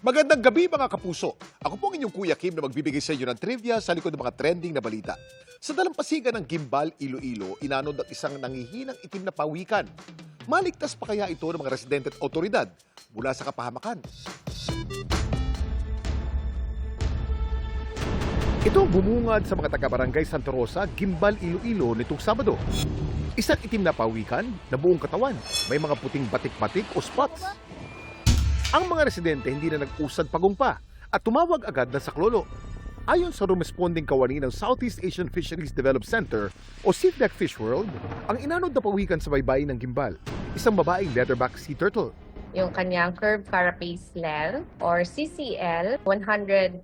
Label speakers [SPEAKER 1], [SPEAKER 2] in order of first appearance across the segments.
[SPEAKER 1] Magandang gabi mga kapuso. Ako po ang inyong Kuya Kim na magbibigay sa inyo ng trivia sa likod ng mga trending na balita. Sa dalampasigan ng Gimbal, Iloilo, inanod ang isang nangihinang itim na pawikan. Maligtas pa kaya ito ng mga residente at otoridad mula sa kapahamakan? Ito ang bumungad sa mga taga-barangay Santa Rosa, Gimbal, Iloilo nitong Sabado. Isang itim na pawikan na buong katawan. May mga puting batik-batik o spots. Ang mga residente hindi na nag-usad pagumpa at tumawag agad na saklolo. Ayon sa rumesponding kawani ng Southeast Asian Fisheries Development Center o SIFDEC Fish World, ang inanod na pawikan sa baybayin ng Gimbal, isang babaeng leatherback sea turtle.
[SPEAKER 2] Yung kanyang curved carapace length or CCL, 118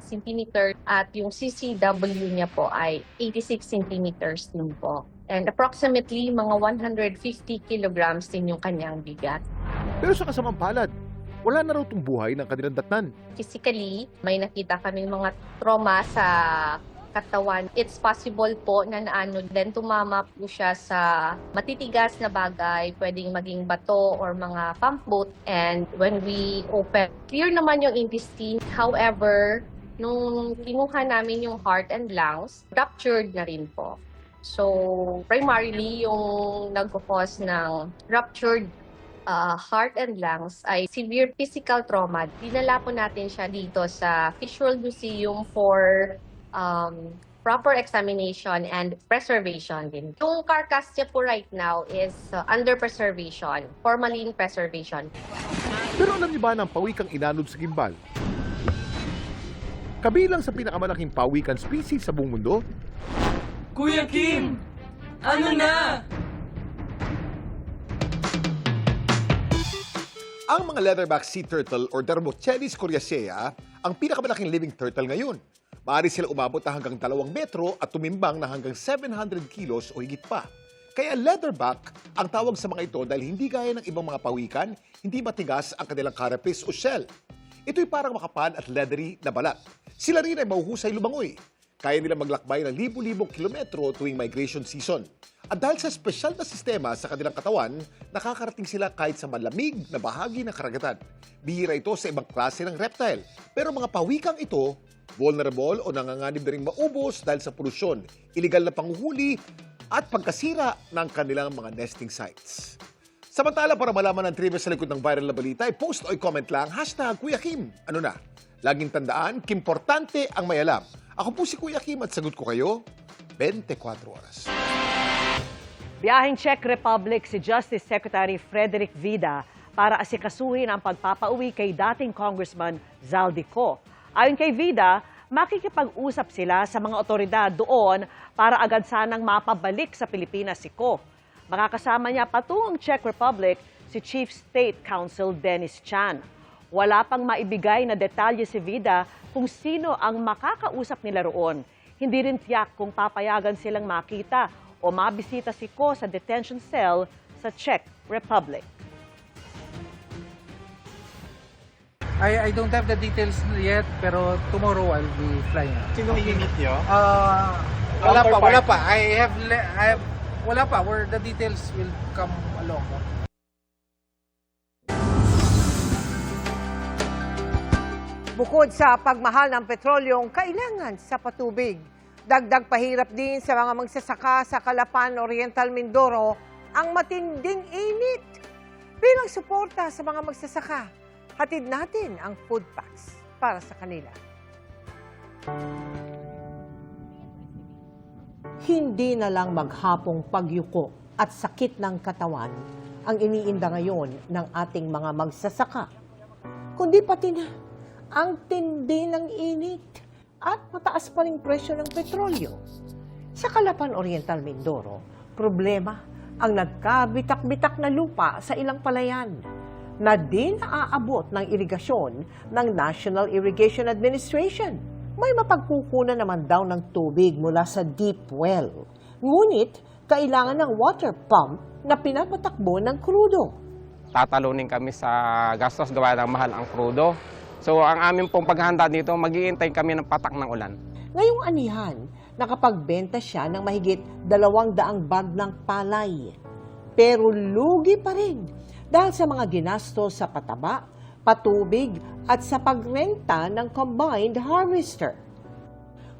[SPEAKER 2] cm at yung CCW niya po ay 86 centimeters din po. And approximately mga 150 kilograms din yung kanyang bigat.
[SPEAKER 1] Pero sa kasamang palad, wala na raw itong buhay ng kanilang datnan.
[SPEAKER 2] Physically, may nakita kaming mga trauma sa katawan. It's possible po na then tumama po siya sa matitigas na bagay, pwedeng maging bato or mga pump boat. And when we open, clear naman yung intestine. However, nung kinuha namin yung heart and lungs, ruptured na rin po. So, primarily, yung nagkakos ng ruptured heart and lungs ay severe physical trauma. Dinala po natin siya dito sa Fish World Museum for proper examination and preservation din. Yung carcass niya po right now is under preservation, formalin preservation.
[SPEAKER 1] Pero alam niyo ba ng pawikang inanod sa Gimbal? Kabilang sa pinakamalaking pawikan species sa buong mundo?
[SPEAKER 3] Kuya Kim! Ano na?
[SPEAKER 1] Ang mga leatherback sea turtle or Dermochelis coriacea ang pinakamalaking living turtle ngayon. Maaari sila umabot na hanggang 2 metro at tumimbang na hanggang 700 kilos o higit pa. Kaya leatherback ang tawag sa mga ito dahil hindi gaya ng ibang mga pawikan, hindi matigas ang kanilang carapace o shell. Ito'y parang makapal at leathery na balat. Sila rin ay mahuhusay lumangoy. Kaya nilang maglakbay ng libu-libong kilometro tuwing migration season. At dahil sa espesyal na sistema sa kanilang katawan, nakakarating sila kahit sa malamig na bahagi ng karagatan. Bihira ito sa ibang klase ng reptile. Pero mga pawikang ito, vulnerable o nanganganib na rin maubos dahil sa polusyon, iligal na panguhuli at pagkasira ng kanilang mga nesting sites. Samantala, para malaman ang trivia sa likod ng viral na balita, i-post o i-comment lang, #Kuya Kim. Ano na? Laging tandaan, kimportante ang may alam. Ako po si Kuya Kim at sagot ko kayo, 24 oras.
[SPEAKER 4] Biyaheng Czech Republic si Justice Secretary Frederick Vida para asikasuhin ang pagpapauwi kay dating Congressman Zaldico. Ayon kay Vida, makikipag-usap sila sa mga otoridad doon para agad sanang mapabalik sa Pilipinas si Ko. Makakasama niya patungong Czech Republic si Chief State Counsel Dennis Chan. Wala pang maibigay na detalye si Vida kung sino ang makakausap nila roon. Hindi rin tiyak kung papayagan silang makita o mabisita si Ko sa detention cell sa Czech Republic.
[SPEAKER 5] I don't have the details yet, pero tomorrow I'll be flying out.
[SPEAKER 6] Sinong unit nyo?
[SPEAKER 5] Wala pa. Wala pa. Where the details will come along.
[SPEAKER 7] Bukod sa pagmahal ng petrolyong, kailangan sa patubig. Dagdag pahirap din sa mga magsasaka sa Calapan, Oriental Mindoro ang matinding init. Bilang suporta sa mga magsasaka, hatid natin ang food packs para sa kanila. Hindi na lang maghapong pagyuko at sakit ng katawan ang iniinda ngayon ng ating mga magsasaka, kundi pati na ang tindi ng init at mataas pa ring presyo ng petrolyo. Sa Calapan, Oriental Mindoro, problema ang nagkabitak-bitak na lupa sa ilang palayan na di naaabot ng irigasyon ng National Irrigation Administration. May mapagkukunan naman daw ng tubig mula sa deep well. Ngunit, kailangan ng water pump na pinapatakbo ng krudo.
[SPEAKER 6] Tatalunin kami sa gastos gawa ng mahal ang krudo. So ang aming pong paghahanda dito, mag-iintay kami ng patak ng ulan.
[SPEAKER 7] Ngayong anihan, nakapagbenta siya ng mahigit 200 bag ng palay. Pero lugi pa rin dahil sa mga ginastos sa pataba, patubig at sa pagrenta ng combined harvester.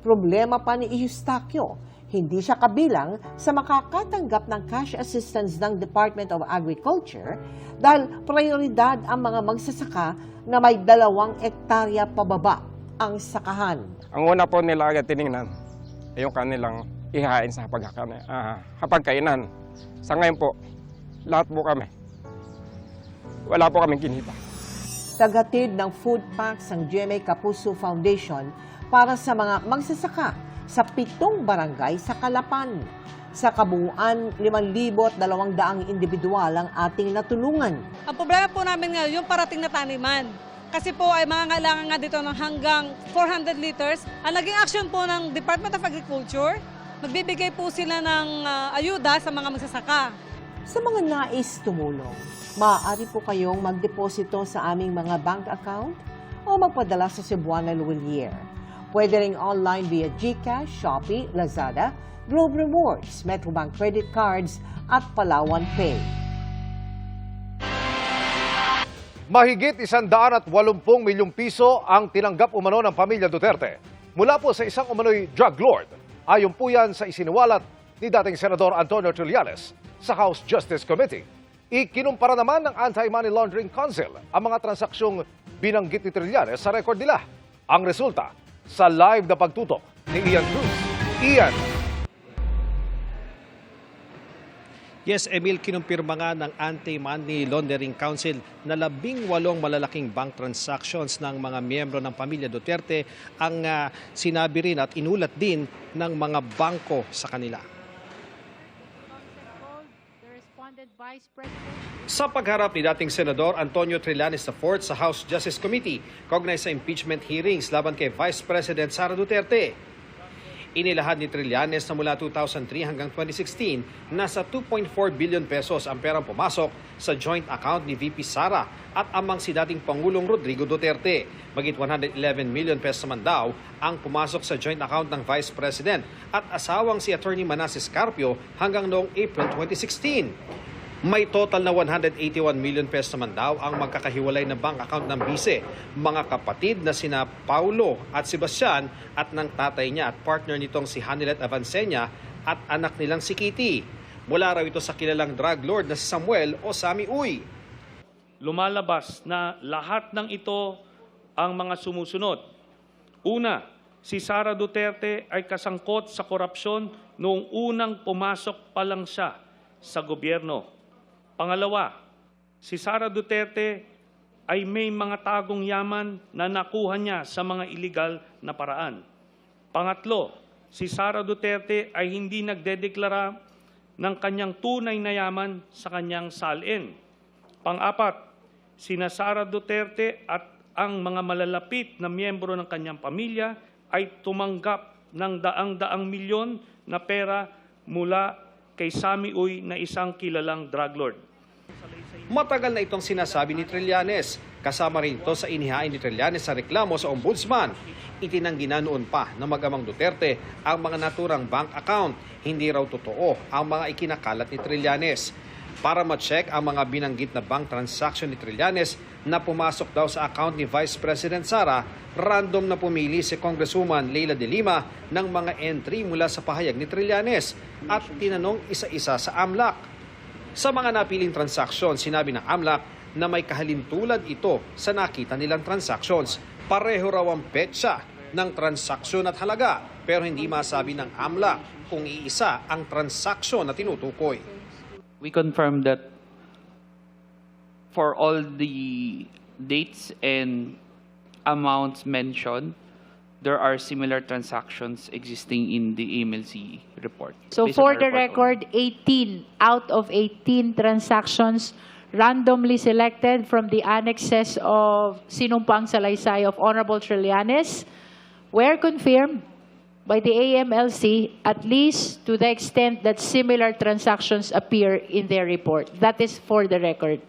[SPEAKER 7] Problema pa ni Eustaquio, hindi siya kabilang sa makakatanggap ng cash assistance ng Department of Agriculture dahil prioridad ang mga magsasaka na may 2 hektarya pababa ang sakahan.
[SPEAKER 6] Ang una po nila agad tinignan ay yung kanilang ihain sa hapagkainan. Sa ngayon po, lahat po kami. Wala po kaming kinita.
[SPEAKER 7] Tagatid ng food packs ang GMA Kapuso Foundation para sa mga magsasaka sa 7 barangay sa Calapan. Sa kabuuan, 5,200 individual ang ating natulungan.
[SPEAKER 8] Ang problema po namin ngayon, yung parating na taniman. Kasi po ay mangangailangan nga dito ng hanggang 400 liters. Ang naging action po ng Department of Agriculture, magbibigay po sila ng ayuda sa mga magsasaka.
[SPEAKER 7] Sa mga nais tumulong, maaari po kayong magdeposito sa aming mga bank account o magpadala sa Cebuana Luwilier. Pwede ring online via GCash, Shopee, Lazada, Globe Rewards, Metrobank Credit Cards at Palawan Pay.
[SPEAKER 9] Mahigit 180 milyong piso ang tinanggap umano ng pamilya Duterte mula po sa isang umano'y drug lord. Ayon po yan sa isiniwalat ni dating Senador Antonio Trillanes sa House Justice Committee. Ikinumpara naman ng Anti-Money Laundering Council ang mga transaksyong binanggit ni Trillanes sa record nila. Ang resulta sa live na pagtutok ni Ian Cruz. Ian.
[SPEAKER 10] Yes, Emil, kinumpirma nga ng Anti-Money Laundering Council na 18 malalaking bank transactions ng mga miyembro ng pamilya Duterte ang sinabi rin at inulat din ng mga bangko sa kanila. Sa pagharap ni dating Senador Antonio Trillanes IV sa House Justice Committee, kaugnay sa impeachment hearings laban kay Vice President Sara Duterte, inilahad ni Trillanes na mula 2003 hanggang 2016, nasa 2.4 billion pesos ang perang pumasok sa joint account ni VP Sara at amang si dating Pangulong Rodrigo Duterte. Magit 111 million pesos naman daw ang pumasok sa joint account ng Vice President at asawang si Attorney Manasseh Carpio hanggang noong April 2016. May total na 181 million pesos naman daw ang magkakahiwalay na bank account ng bise, mga kapatid na sina Paulo at Sebastian at ng tatay niya at partner nitong si Hanilet Avancenia at anak nilang si Kitty. Mula raw ito sa kilalang drug lord na si Samuel o Sammy Uy.
[SPEAKER 11] Lumalabas na lahat ng ito ang mga sumusunod. Una, si Sara Duterte ay kasangkot sa korupsyon noong unang pumasok pa lang siya sa gobyerno. Pangalawa, si Sara Duterte ay may mga tagong yaman na nakuha niya sa mga iligal na paraan. Pangatlo, si Sara Duterte ay hindi nagdedeklara ng kanyang tunay na yaman sa kanyang salin. Pang-apat, sina Sara Duterte at ang mga malalapit na miyembro ng kanyang pamilya ay tumanggap ng daang-daang milyon na pera mula kay Sammy Uy na isang kilalang drug lord.
[SPEAKER 10] Matagal na itong sinasabi ni Trillanes. Kasama rin ito sa inihain ni Trillanes sa reklamo sa ombudsman. Itinanggi na noon pa ng mag-amang Duterte ang mga naturang bank account. Hindi raw totoo ang mga ikinakalat ni Trillanes. Para ma-check ang mga binanggit na bank transaction ni Trillanes na pumasok daw sa account ni Vice President Sara, random na pumili si Congresswoman Leila de Lima ng mga entry mula sa pahayag ni Trillanes at tinanong isa-isa sa AMLAC. Sa mga napiling transaksyon, sinabi ng AMLAC na may kahalintulad ito sa nakita nilang transactions. Pareho raw ang petsa ng transaksyon at halaga, pero hindi masabi ng AMLAC kung iisa ang transaksyon na tinutukoy.
[SPEAKER 3] We confirm that for all the dates and amounts mentioned, there are similar transactions existing in the AMLC report.
[SPEAKER 12] So
[SPEAKER 3] Based on
[SPEAKER 12] for
[SPEAKER 3] our
[SPEAKER 12] the
[SPEAKER 3] report
[SPEAKER 12] record, 18 out of 18 transactions randomly selected from the annexes of Sinumpang Salaysay of Honorable Trillanes were confirmed by the AMLC, at least to the extent that similar transactions appear in their report. That is for the record.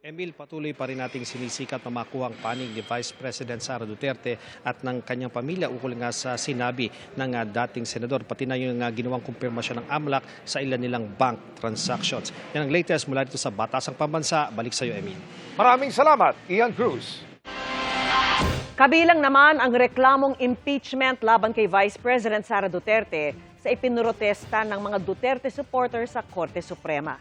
[SPEAKER 10] Emil, patuloy pa rin nating sinisikat na makuha ang panig ni Vice President Sara Duterte at ng kanyang pamilya ukol nga sa sinabi ng dating senador, pati na yung ginawang kumpirmasyon ng AMLAC sa ilan nilang bank transactions. Yan ang latest mula dito sa Batasang Pambansa. Balik sa iyo, Emil.
[SPEAKER 9] Maraming salamat, Ian Cruz.
[SPEAKER 4] Kabilang naman ang reklamong impeachment laban kay Vice President Sara Duterte sa ipinurotesta ng mga Duterte supporters sa Korte Suprema.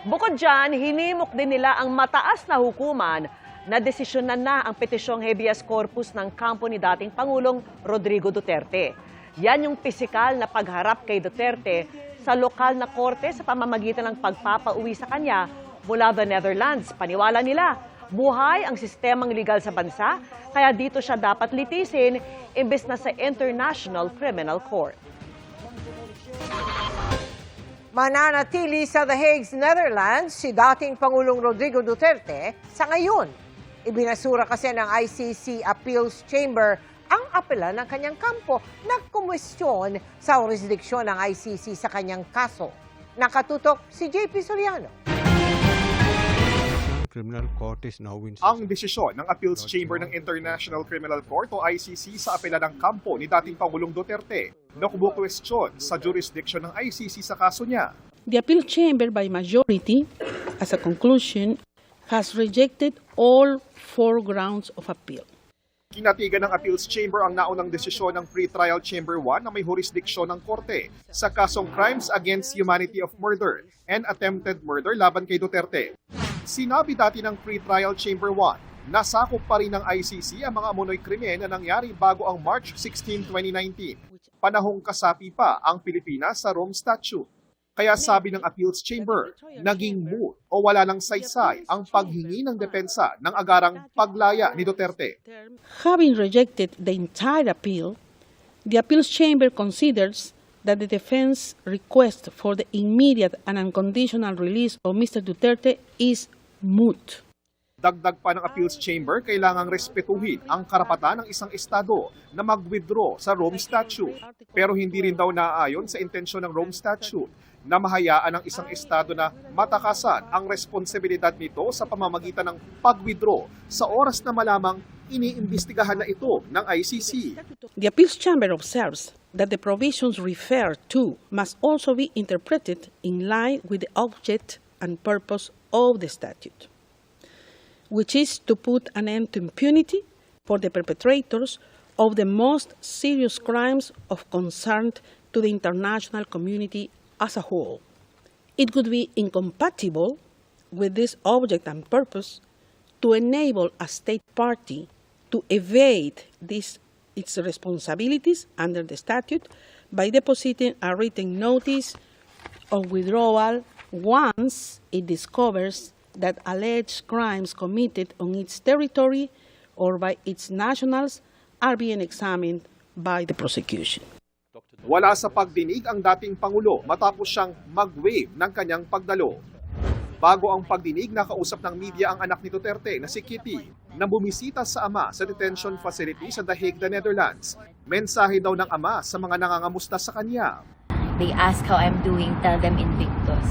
[SPEAKER 4] Bukod dyan, hinimok din nila ang mataas na hukuman na desisyonan na ang petisyong habeas corpus ng kampo ni dating Pangulong Rodrigo Duterte. Yan yung pisikal na pagharap kay Duterte sa lokal na korte sa pamamagitan ng pagpapauwi sa kanya mula the Netherlands. Paniwala nila, buhay ang sistemang legal sa bansa, kaya dito siya dapat litisin imbes na sa International Criminal Court.
[SPEAKER 7] Mananatili sa The Hague, Netherlands, si dating Pangulong Rodrigo Duterte sa ngayon. Ibinasura kasi ng ICC Appeals Chamber ang apela ng kanyang kampo na kumwestiyon sa jurisdiksyon ng ICC sa kanyang kaso. Nakatutok si JP Soriano.
[SPEAKER 1] Ang desisyon ng Appeals Chamber ng International Criminal Court o ICC sa apela ng kampo ni dating Pangulong Duterte na kumukwestiyon sa jurisdiction ng ICC sa kaso niya.
[SPEAKER 13] The appeal chamber by majority, as a conclusion, has rejected all 4 grounds of appeal.
[SPEAKER 1] Kinatigan ng Appeals Chamber ang naunang desisyon ng Pre-Trial Chamber 1 na may jurisdiksyon ng korte sa kasong Crimes Against Humanity of Murder and Attempted Murder laban kay Duterte. Sinabi dati ng Pre-Trial Chamber 1 na sakop pa rin ng ICC ang mga amunoy krimen na nangyari bago ang March 16, 2019. Panahong kasapi pa ang Pilipinas sa Rome Statute. Kaya sabi ng Appeals Chamber, naging moot o wala ng saysay ang paghingi ng depensa ng agarang paglaya ni Duterte.
[SPEAKER 13] Having rejected the entire appeal, the appeals chamber considers that the defense request for the immediate and unconditional release of Mr. Duterte is moot.
[SPEAKER 1] Dagdag pa ng Appeals Chamber, kailangang respetuhin ang karapatan ng isang estado na mag-withdraw sa Rome Statute. Pero hindi rin daw naaayon sa intensyon ng Rome Statute na mahayaan ng isang estado na matakasan ang responsibilidad nito sa pamamagitan ng pag-withdraw sa oras na malamang iniimbestigahan na ito ng ICC.
[SPEAKER 13] The appeals chamber observes that the provisions referred to must also be interpreted in line with the object and purpose of the statute, which is to put an end to impunity for the perpetrators of the most serious crimes of concern to the international community as a whole. It would be incompatible with this object and purpose to enable a state party to evade its responsibilities under the statute by depositing a written notice of withdrawal once it discovers that alleged crimes committed on its territory or by its nationals are being examined by the prosecution.
[SPEAKER 1] Wala sa pagdinig ang dating Pangulo matapos siyang mag-wave ng kanyang pagdalo. Bago ang pagdinig, nakausap ng media ang anak ni Duterte na si Kitty na bumisita sa ama sa detention facility sa The Hague, the Netherlands. Mensahe daw ng ama sa mga nangangamusta sa kanya.
[SPEAKER 14] They ask how I'm doing, tell them Invictus.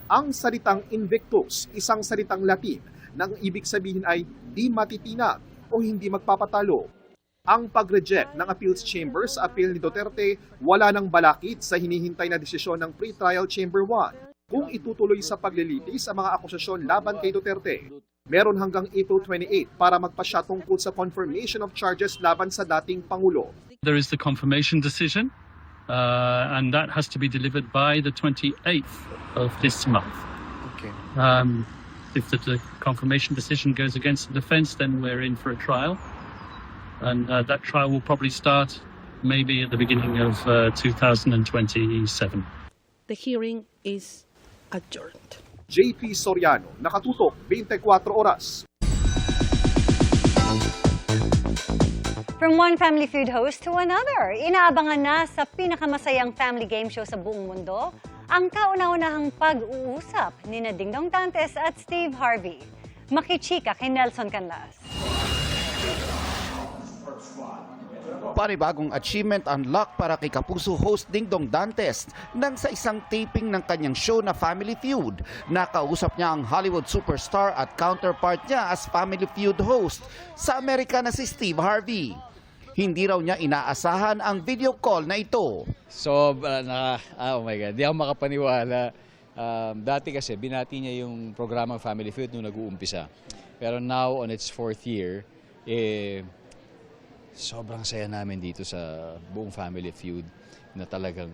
[SPEAKER 1] Ang salitang Invictus, isang salitang Latin na ang ibig sabihin ay di matitinag o hindi magpapatalo. Ang pag-reject ng Appeals Chamber sa appeal ni Duterte, wala nang balakid sa hinihintay na desisyon ng Pre-Trial Chamber 1 kung itutuloy sa paglilitis ang mga akusasyon laban kay Duterte. Meron hanggang April 28 para magpasya tungkol sa confirmation of charges laban sa dating Pangulo.
[SPEAKER 15] There is the confirmation decision, and that has to be delivered by the 28th of this month.
[SPEAKER 9] Okay.
[SPEAKER 15] If the confirmation decision goes against the defense, then we're in for a trial. And that trial will probably start maybe at the beginning of 2027.
[SPEAKER 13] The hearing is adjourned.
[SPEAKER 1] JP Soriano, nakatutok 24 oras.
[SPEAKER 16] From one family food host to another, inaabangan na sa pinakamasayang family game show sa buong mundo, ang kauna-unahang pag-uusap ni Dingdong Dantes at Steve Harvey. Makichika kay Nelson Canlas.
[SPEAKER 17] Panibagong achievement unlock para kay Kapuso host Dingdong Dantes nang sa isang taping ng kanyang show na Family Feud. Nakausap niya ang Hollywood superstar at counterpart niya as Family Feud host sa Amerika na si Steve Harvey. Hindi raw niya inaasahan ang video call na ito.
[SPEAKER 18] Oh my God, di ako makapaniwala. Dati kasi binati niya yung programang Family Feud nung nag-uumpisa. Pero now on its 4th year, sobrang saya namin dito sa buong Family Feud na talagang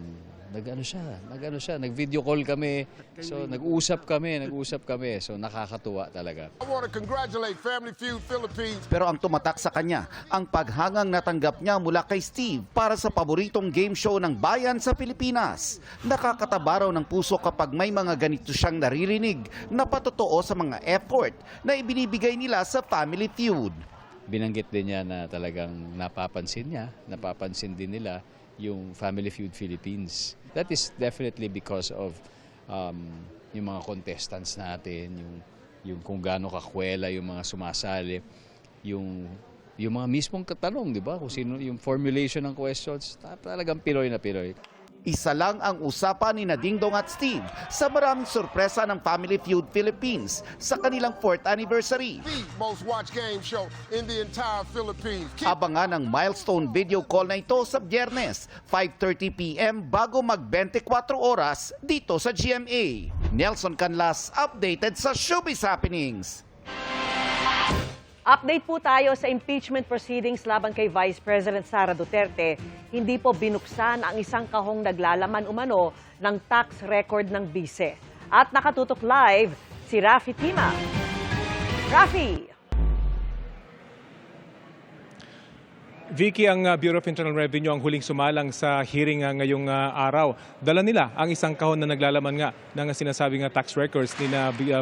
[SPEAKER 18] nag-video call kami. So nag-usap kami. So nakakatuwa talaga.
[SPEAKER 19] I want to congratulate Family Feud Philippines.
[SPEAKER 17] Pero ang tumatak sa kanya, ang paghangang natanggap niya mula kay Steve para sa paboritong game show ng bayan sa Pilipinas. Nakakataba raw ng puso kapag may mga ganito siyang naririnig na patotoo sa mga effort na ibinibigay nila sa Family Feud.
[SPEAKER 18] Binanggit din niya na talagang napapansin din nila yung Family Feud Philippines. That is definitely because of yung mga contestants natin, yung kung gaano kakwela yung mga sumasali, yung mga mismong katanong, di ba? Kung sino yung formulation ng questions, talagang Pinoy na Pinoy.
[SPEAKER 17] Isa lang ang usapan ni Dingdong at Steve sa maraming sorpresa ng Family Feud Philippines sa kanilang 4th anniversary.
[SPEAKER 19] The most watched game show in the entire Philippines.
[SPEAKER 17] Abangan ang milestone video call na ito sa Biyernes, 5:30 p.m. bago mag 24 oras dito sa GMA. Nelson Canlas, updated sa Showbiz Happenings.
[SPEAKER 4] Update po tayo sa impeachment proceedings laban kay Vice President Sara Duterte. Hindi po binuksan ang isang kahong naglalaman umano ng tax record ng bise. At nakatutok live si Rafi Tima. Rafi!
[SPEAKER 20] Vicky, ang Bureau of Internal Revenue ang huling sumalang sa hearing ngayong araw. Dala nila ang isang kahon na naglalaman nga ng sinasabing tax records ni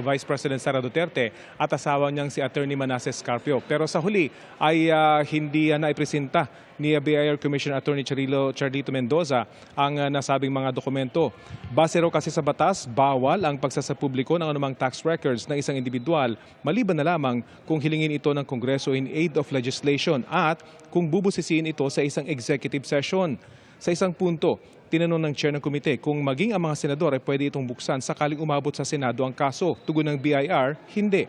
[SPEAKER 20] Vice President Sara Duterte at asawa niyang si Attorney Manasseh Scarpio. Pero sa huli ay hindi naipresenta ni BIR Commissioner Attorney Charlito Mendoza ang nasabing mga dokumento. Base raw kasi sa batas, bawal ang pagsasapubliko ng anumang tax records ng isang individual maliban na lamang kung hilingin ito ng Kongreso in aid of legislation at kung bubusisiin ito sa isang executive session. Sa isang punto, tinanong ng chair ng komite kung maging ang mga senador ay pwede itong buksan sakaling umabot sa Senado ang kaso. Tugon ng BIR, hindi.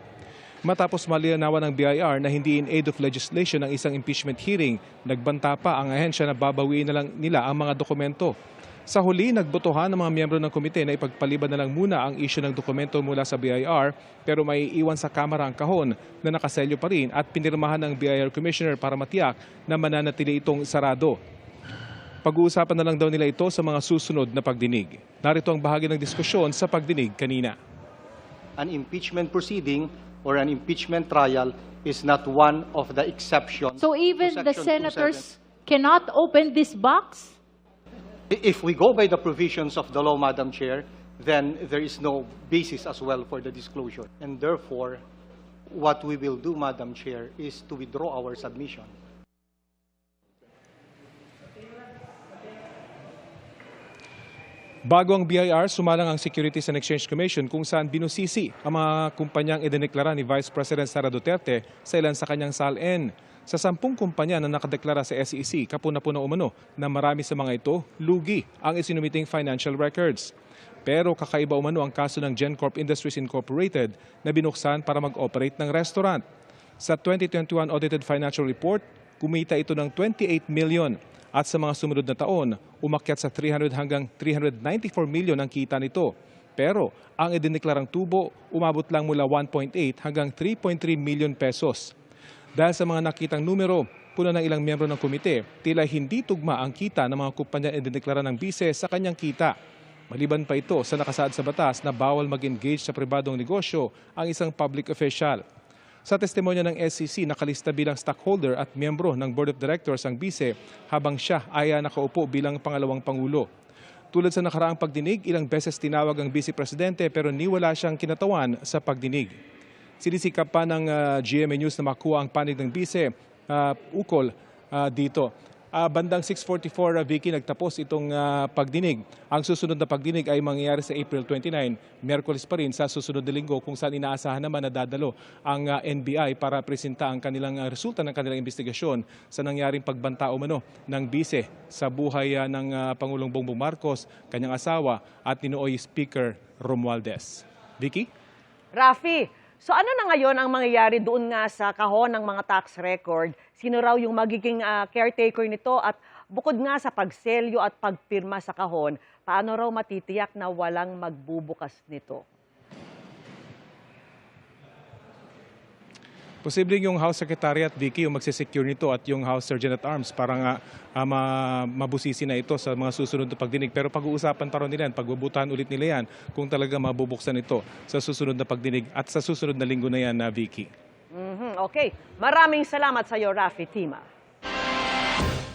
[SPEAKER 20] Matapos malinawan ng BIR na hindi in aid of legislation ang isang impeachment hearing, nagbanta pa ang ahensya na babawiin na lang nila ang mga dokumento. Sa huli, nagbotohan ng mga miyembro ng komite na ipagpaliban na lang muna ang issue ng dokumento mula sa BIR pero may iwan sa Kamara ang kahon na nakaselyo pa rin at pinirmahan ng BIR Commissioner para matiyak na mananatili itong sarado. Pag-uusapan na lang daw nila ito sa mga susunod na pagdinig. Narito ang bahagi ng diskusyon sa pagdinig kanina.
[SPEAKER 21] An impeachment proceeding or an impeachment trial is not one of the exceptions.
[SPEAKER 12] So even the senators cannot open this box?
[SPEAKER 21] If we go by the provisions of the law, Madam Chair, then there is no basis as well for the disclosure. And therefore, what we will do, Madam Chair, is to withdraw our submission.
[SPEAKER 20] Bago ang BIR, sumalang ang Securities and Exchange Commission kung saan binusisi ang mga kumpanyang idineklara ni Vice President Sara Duterte sa ilan sa kanyang SALN. Sa 10 kumpanya na nakadeklara sa SEC, kapuna-puna umano na marami sa mga ito, lugi ang isinumiting financial records. Pero kakaiba umano ang kaso ng GenCorp Industries Incorporated na binuksan para mag-operate ng restaurant. Sa 2021 Audited Financial Report, kumita ito ng 28 million. At sa mga sumunod na taon, umakyat sa 300 hanggang 394 million ang kita nito. Pero ang idineklarang tubo, umabot lang mula 1.8 hanggang 3.3 million pesos. Dahil sa mga nakitang numero, puna ng ilang miyembro ng komite, tila hindi tugma ang kita ng mga kumpanya idineklara ng bise sa kanyang kita. Maliban pa ito sa nakasaad sa batas na bawal mag-engage sa pribadong negosyo ang isang public official. Sa testimonya ng SEC, nakalista bilang stockholder at miyembro ng Board of Directors ang bise habang siya ay nakaupo bilang pangalawang pangulo. Tulad sa nakaraang pagdinig, ilang beses tinawag ang Vice Presidente pero niwala siyang kinatawan sa pagdinig. Sinisikap pa ng GMA News na makuha ang panig ng bise ukol dito. bandang 6:44, Vicky, nagtapos itong pagdinig. Ang susunod na pagdinig ay mangyayari sa April 29, Miyerkules pa rin sa susunod na linggo, kung saan inaasahan naman na dadalo ang NBI para presenta ang kanilang resulta ng kanilang investigasyon sa nangyaring pagbanta umano ng bise sa buhay ng Pangulong Bongbong Marcos, kanyang asawa at Ninoy Speaker Romualdez. Vicky?
[SPEAKER 4] Rafi, so ano na ngayon ang mangyayari doon nga sa kahon ng mga tax record? Sino raw yung magiging caretaker nito? At bukod nga sa pagselyo at pagpirma sa kahon, paano raw matitiyak na walang magbubukas nito?
[SPEAKER 20] Posibleng yung House Secretariat, Vicky, yung magsisecure nito at yung House Sergeant at Arms para nga mabusisi na ito sa mga susunod na pagdinig. Pero pag-uusapan pa rin nila yan, pagbubutahan ulit nila yan kung talaga mabubuksan ito sa susunod na pagdinig at sa susunod na linggo na yan, Vicky.
[SPEAKER 4] Okay. Maraming salamat sa iyo, Rafi Tima.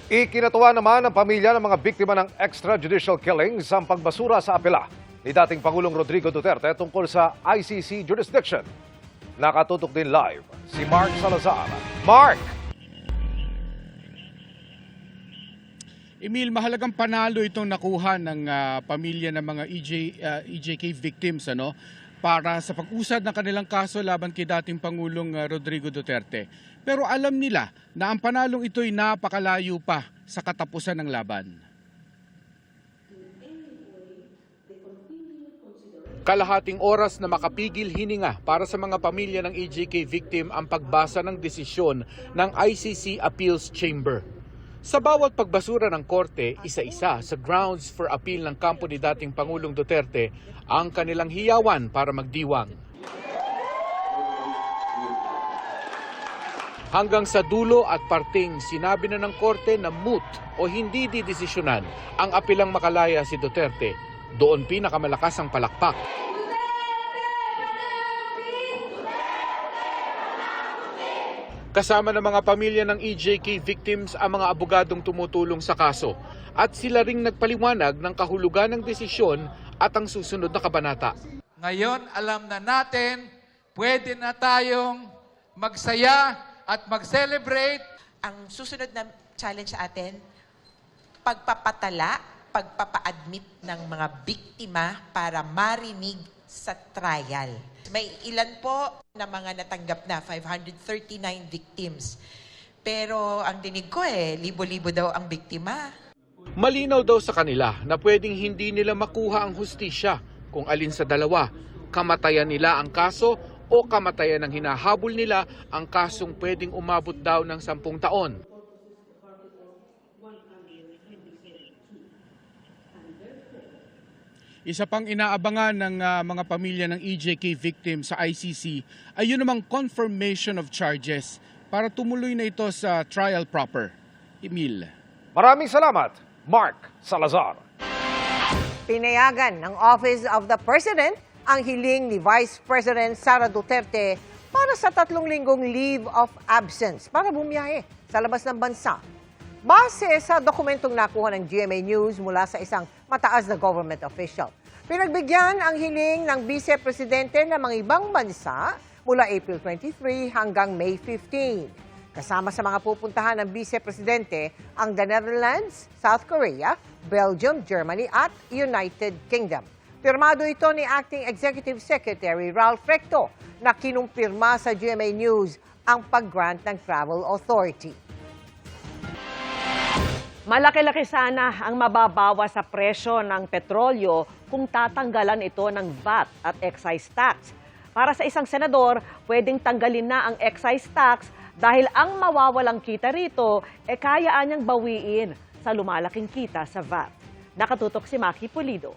[SPEAKER 9] Ikinatuwa naman ng pamilya ng mga biktima ng extrajudicial killings ang pagbasura sa apela ni dating Pangulong Rodrigo Duterte tungkol sa ICC jurisdiction. Nakatutok din live si Mark Salazar. Mark!
[SPEAKER 2] Emil, mahalagang panalo itong nakuha ng pamilya ng mga EJK victims para sa pag-usad ng kanilang kaso laban kay dating Pangulong Rodrigo Duterte. Pero alam nila na ang panalong ito'y napakalayo pa sa katapusan ng laban. Kalahating oras na makapigil hininga para sa mga pamilya ng EJK victim ang pagbasa ng desisyon ng ICC Appeals Chamber. Sa bawat pagbasura ng korte, isa-isa sa grounds for appeal ng kampo ni dating Pangulong Duterte ang kanilang hiyawan para magdiwang. Hanggang sa dulo at parting sinabi na ng korte na moot o hindi didesisyonan ang apilang makalaya si Duterte. Doon pinakamalakas ang palakpak. Kasama ng mga pamilya ng EJK victims ang mga abogadong tumutulong sa kaso at sila ring nagpaliwanag ng kahulugan ng desisyon at ang susunod na kabanata.
[SPEAKER 22] Ngayon alam na natin, pwede na tayong magsaya at mag-celebrate.
[SPEAKER 23] Ang susunod na challenge sa atin, pagpapatala, pagpapa-admit ng mga biktima para marinig sa trial. May ilan po na mga natanggap na, 539 victims. Pero ang dinig ko libo-libo daw ang biktima.
[SPEAKER 2] Malinaw daw sa kanila na pwedeng hindi nila makuha ang hustisya kung alin sa dalawa. Kamatayan nila ang kaso o kamatayan ng hinahabol nila ang kasong pwedeng umabot daw ng 10 taon. Isa pang inaabangan ng mga pamilya ng EJK victims sa ICC ay yun namang confirmation of charges para tumuloy na ito sa trial proper. Emil.
[SPEAKER 9] Maraming salamat, Mark Salazar.
[SPEAKER 7] Pinayagan ng Office of the President ang hiling ni Vice President Sara Duterte para sa 3 linggong leave of absence para bumiyahe sa labas ng bansa. Base sa dokumentong nakuha ng GMA News mula sa isang mataas na government official. Pinagbigyan ang hiling ng Vice Presidente ng mga ibang bansa mula April 23 hanggang May 15. Kasama sa mga pupuntahan ng Vice Presidente ang the Netherlands, South Korea, Belgium, Germany at United Kingdom. Pirmado ito ni Acting Executive Secretary Ralph Recto na kinumpirma sa GMA News ang pag-grant ng Travel Authority.
[SPEAKER 4] Malaki-laki sana ang mababawa sa presyo ng petrolyo kung tatanggalan ito ng VAT at excise tax. Para sa isang senador, pwedeng tanggalin na ang excise tax dahil ang mawawalang kita rito kayaan niyang bawiin sa lumalaking kita sa VAT. Nakatutok si Maki Pulido.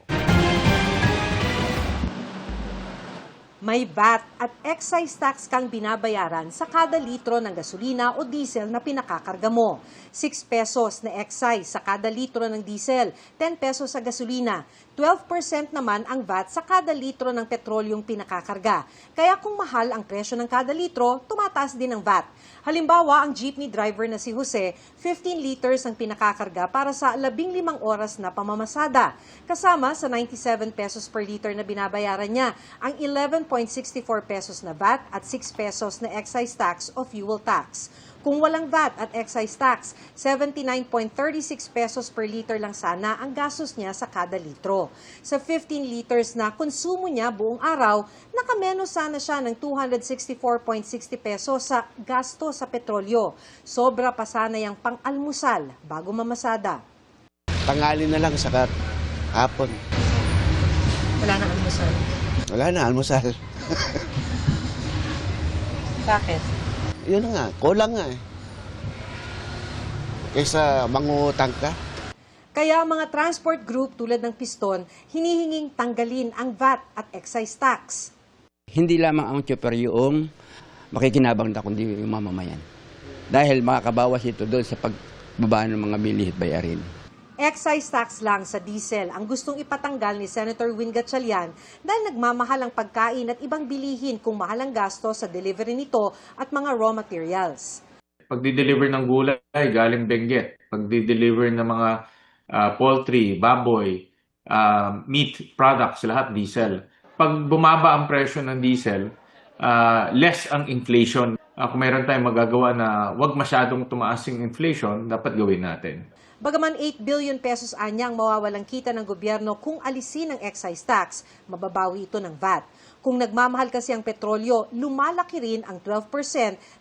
[SPEAKER 24] May VAT at excise tax kang binabayaran sa kada litro ng gasolina o diesel na pinakakarga mo. 6 pesos na excise sa kada litro ng diesel, 10 pesos sa gasolina. 12% naman ang VAT sa kada litro ng petrolyong pinakakarga. Kaya kung mahal ang presyo ng kada litro, tumataas din ang VAT. Halimbawa, ang jeepney driver na si Jose, 15 liters ang pinakakarga para sa 15 oras na pamamasada. Kasama sa 97 pesos per liter na binabayaran niya, ang 11% 21.64 pesos na VAT at 6 pesos na excise tax o fuel tax. Kung walang VAT at excise tax, 79.36 pesos per liter lang sana ang gastos niya sa kada litro. Sa 15 liters na konsumo niya buong araw, nakamenos sana siya ng 264.60 pesos sa gasto sa petrolyo. Sobra pa sana yung pang-almusal bago mamasada.
[SPEAKER 5] Tangali na lang sa hapon.
[SPEAKER 24] Wala na almusal.
[SPEAKER 5] Wala na almusal.
[SPEAKER 24] Bakit?
[SPEAKER 5] Yun nga, kulang nga eh. Kaysa mangutang ka.
[SPEAKER 24] Kaya mga transport group tulad ng Piston, hinihinging tanggalin ang VAT at excise tax.
[SPEAKER 6] Hindi lamang ang chopper yung makikinabang na kundi yung mamamayan. Dahil makakabawas ito doon sa pagbaba ng mga bilihit bayarin.
[SPEAKER 24] Excise tax lang sa diesel ang gustong ipatanggal ni Senator Win Gatchalian dahil nagmamahal ang pagkain at ibang bilihin kung mahal ang gasto sa delivery nito at mga raw materials.
[SPEAKER 8] Pagdi-deliver ng gulay, galing Benguet. Pagdi-deliver ng mga poultry, baboy, meat products, lahat diesel. Pag bumaba ang presyo ng diesel, less ang inflation. Kung mayroon tayong magagawa na wag masyadong tumaas yung inflation, dapat gawin natin.
[SPEAKER 24] Bagaman 8 billion pesos anyang mawawalang kita ng gobyerno kung alisin ang excise tax, mababawi ito ng VAT. Kung nagmamahal kasi ang petrolyo, lumalaki rin ang 12%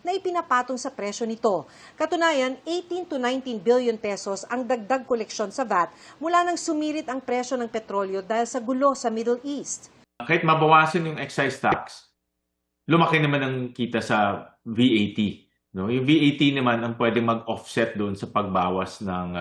[SPEAKER 24] na ipinapatong sa presyo nito. Katunayan, 18 to 19 billion pesos ang dagdag koleksyon sa VAT mula nang sumirit ang presyo ng petrolyo dahil sa gulo sa Middle East.
[SPEAKER 8] Kahit mabawasan yung excise tax, lumaki naman ang kita sa VAT. No, yung VAT naman ang pwedeng mag-offset doon sa pagbawas ng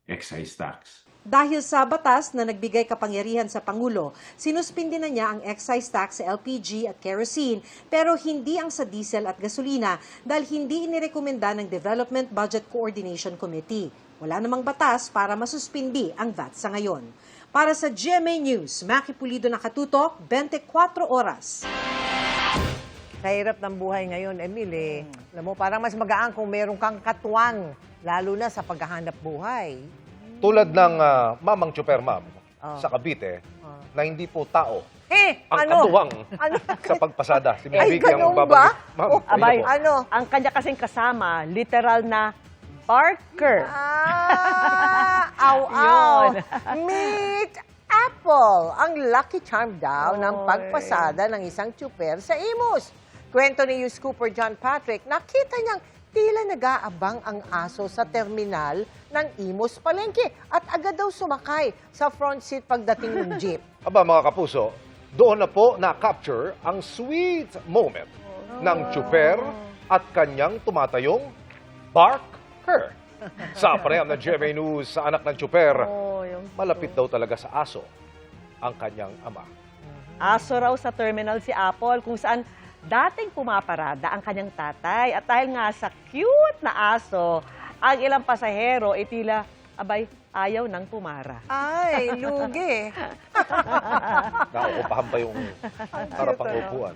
[SPEAKER 8] excise tax.
[SPEAKER 24] Dahil sa batas na nagbigay kapangyarihan sa Pangulo, sinuspindi na niya ang excise tax sa LPG at kerosene pero hindi ang sa diesel at gasolina dahil hindi inirekomenda ng Development Budget Coordination Committee. Wala namang batas para masuspindi ang VAT sa ngayon. Para sa GMA News, Maki Pulido nakatutok, 24 oras.
[SPEAKER 7] Sa hirap ng buhay ngayon, Emil, alam mo, parang mas magaan kung meron kang katuwang, lalo na sa paghahanap buhay.
[SPEAKER 9] Tulad ng mamang Chuper Ma'am sa Cavite, na hindi po tao ang katuwang sa pagpasada. Si
[SPEAKER 4] Ay,
[SPEAKER 9] Vicky ang
[SPEAKER 4] ganun
[SPEAKER 9] magbabanggit.
[SPEAKER 4] ba?
[SPEAKER 9] Ma'am,
[SPEAKER 4] Abay,
[SPEAKER 9] ayun po.
[SPEAKER 4] ang kanya kasing kasama, literal na barker.
[SPEAKER 7] Aw-aw!
[SPEAKER 4] Yun.
[SPEAKER 7] Meet Apple! Ang lucky charm daw ng pagpasada ng isang tsuper sa Imus. Kwento ni News Cooper John Patrick, nakita niyang tila nag-aabang ang aso sa terminal ng Imus Palengke at agad daw sumakay sa front seat pagdating ng jeep.
[SPEAKER 9] Aba mga kapuso, doon na po na-capture ang sweet moment ng tsuper at kanyang tumatayong barker. Sa panayam ng GMA News sa anak ng tsuper, malapit daw talaga sa aso ang kanyang ama.
[SPEAKER 4] Aso raw sa terminal si Apple kung saan dating pumaparada ang kanyang tatay. At dahil nga sa cute na aso, ang ilang pasahero ay tila, abay, ayaw nang pumara.
[SPEAKER 7] Ay, lugi.
[SPEAKER 9] Nauupahan pa yung harapang upuan.